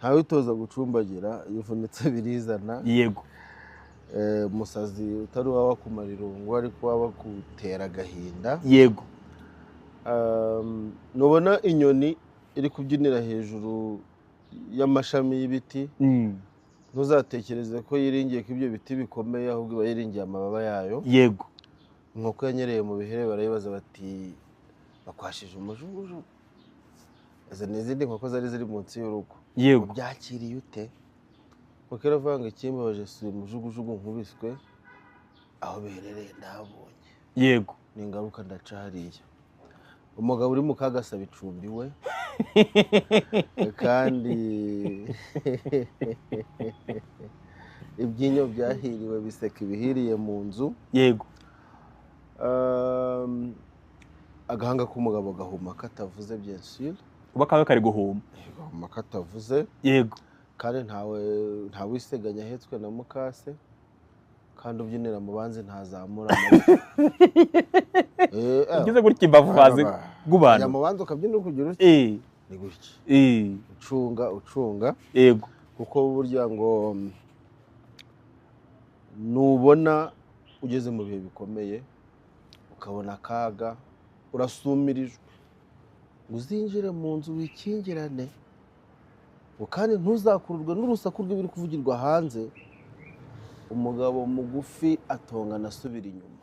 ntawitoza gucumbagira iyo uvunitse birizana. yego Umusazi utari uwawe akumara irungu ariko waba kutera agahinda. yego nubona inyoni iri kubyinira hejuru y'amashami y'ibiti ntuzatekereze ko yiringiye ko ibyo biti bikomeye, ahubwo iba yiringiye amababa yayo. yego inkoko yanyereye mu bihere barayibaza bati bakwashije umujugujugu. izo ni izindi nkoko zari ziri munsi y'urugo. yego byakiriye ute? kuko iravuga ngo ikimbabaje si umujugujugu nkubiswe, aho biherereye ndahabonye. yego ni ingaruka ndaca hariya. umugabo uri mu kaga asaba icumbi we kandi ibyinyo byahiriwe biseka ibihiriye mu nzu. yego agahanga k'umugabo gahuma katavuze bien sûr. kuba kawe kari guhuma. gahuma katavuze. yego kandi ntawiseganya ahetswe na mukase, kandi ubyinira mu banzi ntazamura amaboko. ugeze gutya imbavu bazi bw'abantu mu banzi ukabyina kugira uti ni gutya. ucunga. yego kuko burya ngo nubona ugeze mu bihe bikomeye ukabona akaga urasumirijwe, uzinjire mu nzu wikingirane, kandi ntuzakururwe n'urusaku rw'ibiri kuvugirwa hanze. umugabo mugufi atongana asubira inyuma.